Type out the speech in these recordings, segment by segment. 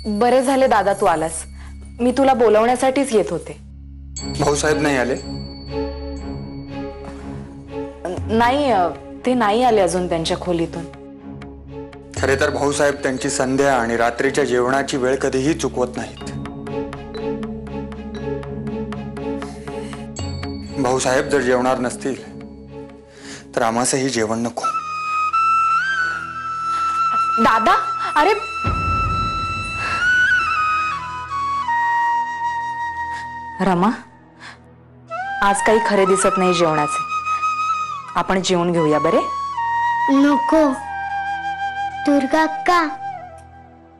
बरे झाले दादा तू आलास. मी तुला बोलवण्यासाठीच येत होते. भाऊसाहेब नाही आले? नाही, ते नाही आले अजून त्यांच्या खोलीतून. खरे तर भाऊसाहेब त्यांची संध्या आणि रात्रीच्या जेवणाची वेळ कधीही चुकवत नाहीत. भाऊसाहेब जर जेवणार नसतील तर आम्हासही जेवण नको. दादा, अरे रमा, आज काही खरे दिसत नाही जेवणाचे. आपण जेवून घेऊया बरे? नको दुर्गा अक्का,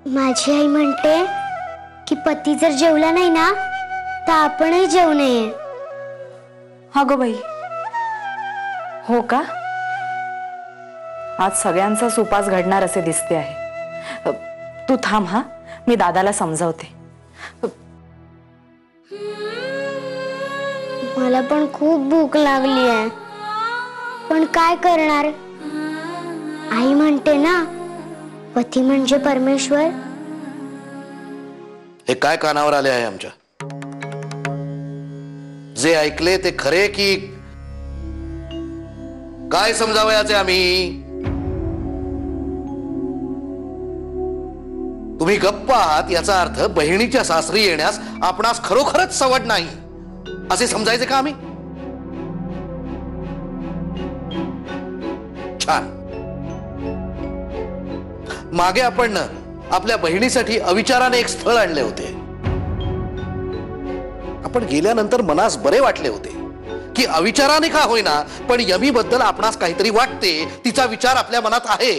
माझी आई म्हणते की पती जर जेवला नाही ना तर आपणही जेवू नये. अगं बाई, हो का? आज सगळ्यांचाच उपास घडणार असे दिसते आहे. तू थांब हा, मी दादाला समजावते. मला पण खूप भूक लागली आहे, पण काय करणार? आई म्हणते ना पती म्हणजे परमेश्वर. हे काय कानावर आले आहे आमच्या? जे ऐकले ते खरे की काय समजावयाचे आम्ही? तुम्ही गप्प आहात याचा अर्थ बहिणीच्या सासरी येण्यास आपणास खरोखरच सवड नाही असे समजायचे का आम्ही? छान. मागे आपण आपल्या बहिणीसाठी अविचाराने एक स्थळ आणले होते. आपण गेल्यानंतर मनास बरे वाटले होते की अविचाराने का होईना पण यमी बद्दल आपणास काहीतरी वाटते, तिचा विचार आपल्या मनात आहे.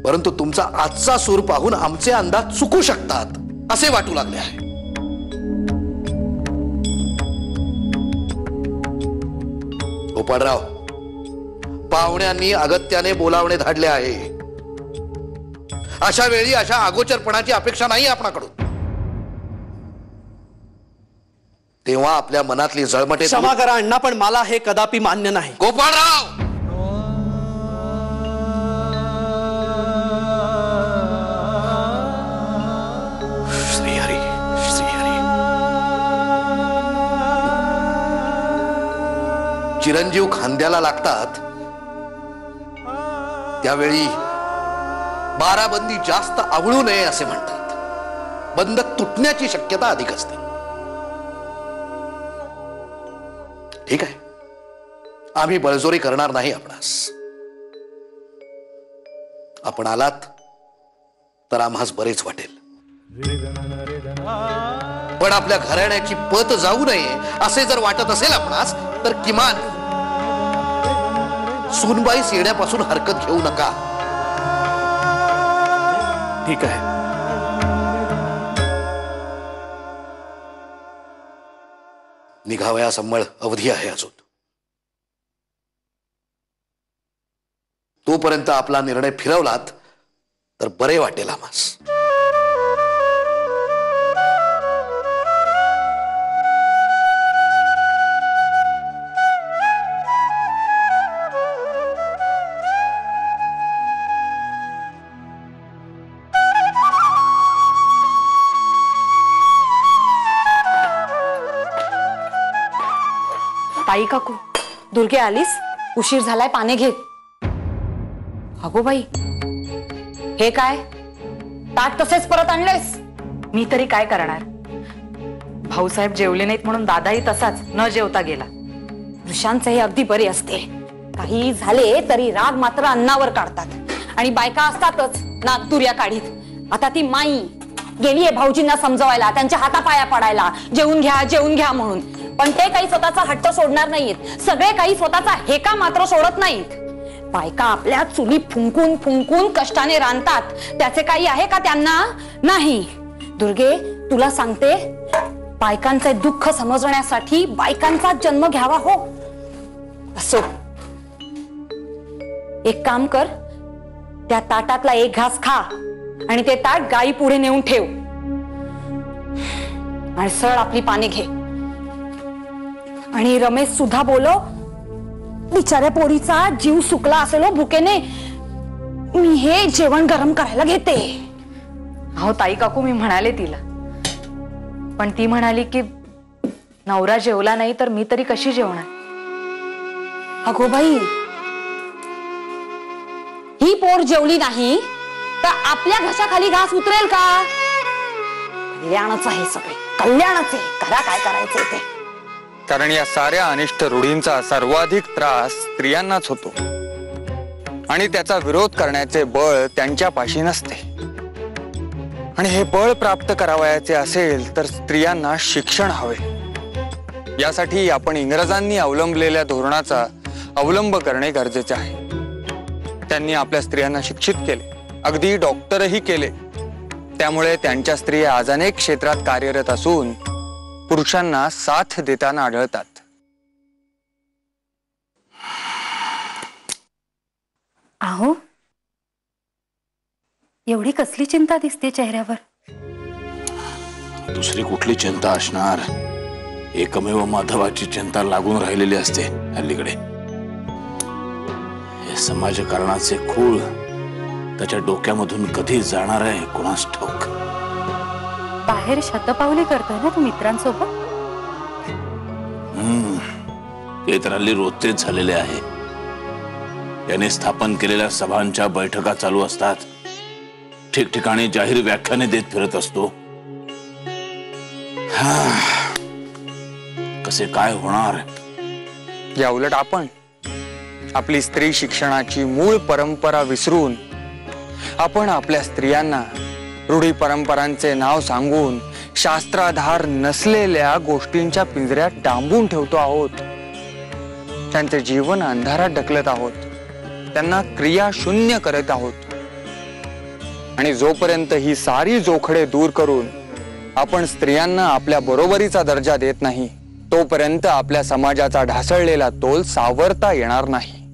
परंतु तुमचा आजचा सूर पाहून आमचे अंदाज चुकू शकतात असे वाटू लागले आहे. गोपाळराव, पाहुण्यांनी अगत्याने बोलावणे धाडले आहे. अशा वेळी अशा अगोचरपणाची अपेक्षा नाही आपणाकडून. तेव्हा आपल्या मनातली जळमटे क्षमा करा अण्णा, पण मला हे कदापि मान्य नाही. गोपाळराव, श्रीहरी श्रीहरी. चिरंजीव खांद्याला लागतात त्यावेळी बाराबंदी जास्त आवळू नये असे म्हणतात. बंद तुटण्याची शक्यता अधिक असते. ठीक आहे, आम्ही बळजोरी करणार नाही आपणास. आपण आलात तर आम्हास बरेच वाटेल. पण आपल्या घराण्याची पत जाऊ नये असे जर वाटत असेल आपणास तर किमान सूनबाईस येण्यापासून हरकत घेऊ नका. ठीक आहे. निघावया संमळ अवधी आहे अजून. तोपर्यंत आपला निर्णय फिरवलात तर बरे वाटेल आम्हास. ताई काकू, दुर्गे आलीस? उशीर झालाय, पाने घे. अगो बाई, हे काय? ताट तसेच परत आणलेस? मी तरी काय करणार? भाऊसाहेब जेवले नाहीत म्हणून दादाही तसाच न जेवता गेला. पुरुषांचे हे अगदी बरे असते. काही झाले तरी राग मात्र अन्नावर काढतात आणि बायका असतातच नागतुर्या काढीत. आता ती माई गेलीये भाऊजींना समजवायला, त्यांच्या हातापाया पडायला, जेवून घ्या म्हणून. पण ते काही स्वतःचा हट्ट सोडणार नाहीत. सगळे काही स्वतःचा हेका मात्र सोडत नाहीत. बायका आपल्या चुली फुंकून फुंकून कष्टाने रांधतात, त्याचे काही आहे का त्यांना? नाही. दुर्गे, तुला सांगते, बायकांचे दुःख समजण्यासाठी बायकांचा जन्म घ्यावा. हो असो, एक काम कर, त्या ताटातला एक घास खा आणि ते ताट गाई पुढे नेऊन ठेव आणि सरळ आपली पाने घे. आणि रमेश सुद्धा बोलो, बिचाऱ्या पोरीचा जीव सुकला असेल भुकेने. मी हे जेवण गरम करायला घेते. अहो ताई काकू, मी म्हणाले तिला, पण ती म्हणाली की नवरा जेवला नाही तर मी तरी कशी जेवणार. अगो बाई, ही पोर जेवली नाही तर आपल्या घशाखाली घास उतरेल का? कल्याणच आहे, सगळे कल्याणच आहे. करा काय करायचंय ते. कारण या साऱ्या अनिष्ट रूढींचा सर्वाधिक त्रास स्त्रियांनाच होतो आणि त्याचा विरोध करण्याचे बळ त्यांच्यापाशी नसते. आणि हे बळ प्राप्त करावयाचे असेल तर स्त्रियांना शिक्षण हवे. यासाठी आपण इंग्रजांनी अवलंबलेल्या धोरणाचा अवलंब करणे गरजेचे आहे. त्यांनी आपल्या स्त्रियांना शिक्षित केले, अगदी डॉक्टरही केले. त्यामुळे त्यांच्या स्त्रिया आज अनेक क्षेत्रात कार्यरत असून पुरुषांना साथ देताना आढळतात. अहो, एवढी कसली चिंता दिसते चेहऱ्यावर? दुसरी कुठली चिंता असणार? एकमेव माधवाची चिंता लागून राहिलेली असते हल्लीकडे. हे समाजकारणाचे खूळ त्याच्या डोक्यामधून कधी जाणार आहे कुणास ठाऊक. बाहेर शतपावली करतोय ना तू मित्रांसोबत? ते तर हल्ली रोजचेच झालेले आहे. याने स्थापन केलेल्या सभांच्या बैठका चालू असतात. ठिकठिकाणी जाहीर व्याख्याने देत फिरत असतो. कसे काय होणार? या उलट आपण आपली स्त्री शिक्षणाची मूळ परंपरा विसरून आपण आपल्या स्त्रियांना रूढी परंपरांचे नाव सांगून शास्त्राधार नसलेल्या गोष्टींच्या पिंजऱ्यात डांबून ठेवतो आहोत. त्यांचे जीवन अंधारात ढकलत आहोत. त्यांना क्रिया शून्य करत आहोत. आणि जोपर्यंत ही सारी जोखडे दूर करून आपण स्त्रियांना आपल्या बरोबरीचा दर्जा देत नाही, तोपर्यंत आपल्या समाजाचा ढासळलेला तोल सावरता येणार नाही.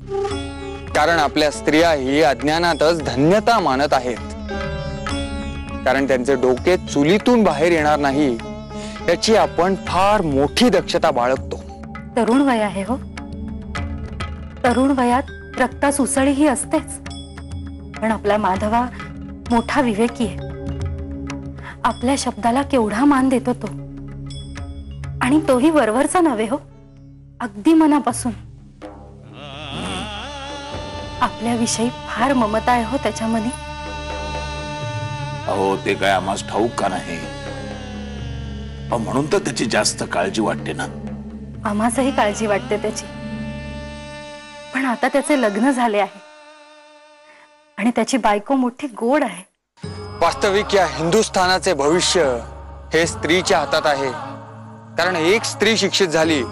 कारण आपल्या स्त्रिया ही अज्ञानातच धन्यता मानत आहेत. कारण त्यांचे डोके चुलीतून बाहेर येणार नाही याची आपण फार मोठी दक्षता बाळगतो. तरुण वय आहे हो. तरुण वयात रक्तात उसळी ही असतेच. पण आपला माधवा मोठा विवेकी आहे. आपल्या शब्दाला केवढा मान देतो तो. आणि तोही वरवरचा नव्हे हो, अगदी मनापासून. आपल्याविषयी फार ममता आहे हो त्याच्या मनी. अहो, ते काय आम्हास ठाऊक का नाही? म्हणून तर त्याची जास्त काळजी वाटते ना. आम्हासही काळजी वाटते त्याची. पण आता त्याचे लग्न झाले आहे आणि त्याची बायको मोठी गोड आहे. वास्तविक या हिंदुस्थानाचे भविष्य हे स्त्रीच्या हातात आहे. कारण एक स्त्री शिक्षित झाली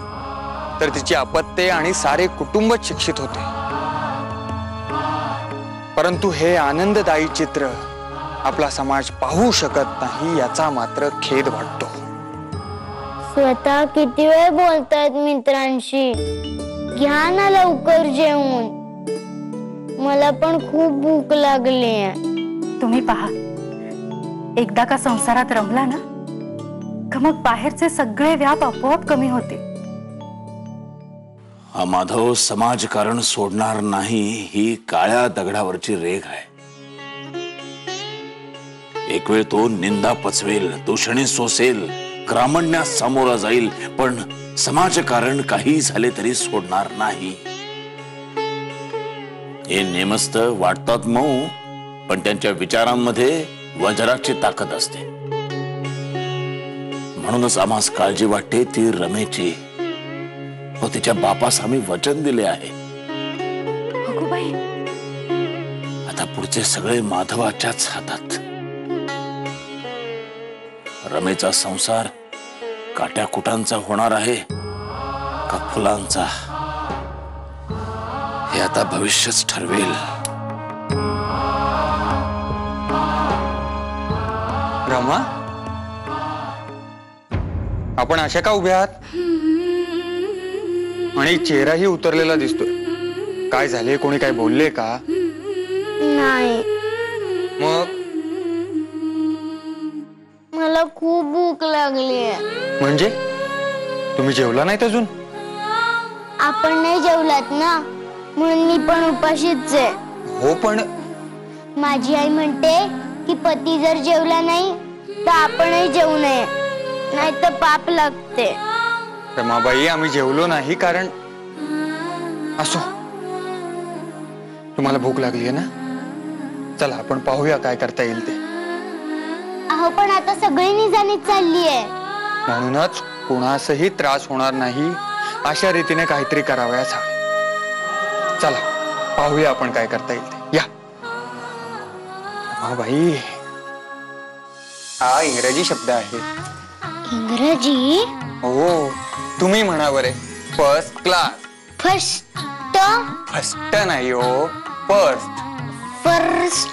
तर तिची अपत्ये आणि सारे कुटुंबच शिक्षित होते. परंतु हे आनंददायी चित्र आपला समाज पाहू शकत नाही याचा मात्र खेद वाटतो. स्वतः किती वेळ बोलतायत मित्रांशी. घ्या ना लवकर जेवून. मला पण खूप भूक लागली आहे. तुम्ही पहा, एकदा का संसारात रमला ना का मग बाहेरचे सगळे व्याप आपोआप कमी होते. हा माधव समाजकारण सोडणार नाही ही काळ्या दगडावरची रेघ आहे. एक वेळ तो निंदा पचवेल, दूषणे सोसेल, ग्रामण्यास सामोरा जाईल, पण समाजकारण काही झाले तरी सोडणार नाही. हे नेमस्त वाटतात मऊ, पण त्यांच्या विचारांमध्ये वज्राची ताकद असते. म्हणूनच आम्हास काळजी वाटते ती रमेची. व तिच्या बापास आम्ही वचन दिले आहे. अगोबाई, आता पुढचे सगळे माधवाच्याच हातात. रमेचा संसार काट्याकुटांचा होणार आहे का फुलांचा हे आता भविष्यच ठरवेल. रमा, आपण अशा का उभ्या आहात? आणि चेहराही उतरलेला दिसतोय. काय झाले? कोणी काय बोलले का? नाही, मग मला खूप भूक लागली आहे. म्हणजे तुम्ही जेवला नाहीत अजून? आपण नाही जेवलात ना, म्हणून मी पण उपाशीच आहे. हो, पण माझी आई म्हणते की पती जर जेवला नाही तर आपणही जेवू नये, नाही तर पाप लागते. रमाबाई, आम्ही जेवलो नाही कारण असो. तुम्हाला भूक लागली आहे ना? चला आपण पाहूया काय करता येईल ते. अहो पण आता सगळी निजानीच चालली आहे. म्हणूनच कुणासही त्रास होणार नाही अशा रीतीने काहीतरी करावयास हवे. चला पाहूया आपण काय करता येईल ते. या भाई, हा इंग्रजी शब्द आहे. इंग्रजी? हो, तुम्ही म्हणा बरे. First class. फर्स्ट? फर्स्ट नाही हो, फर्स्ट. फर्स्ट.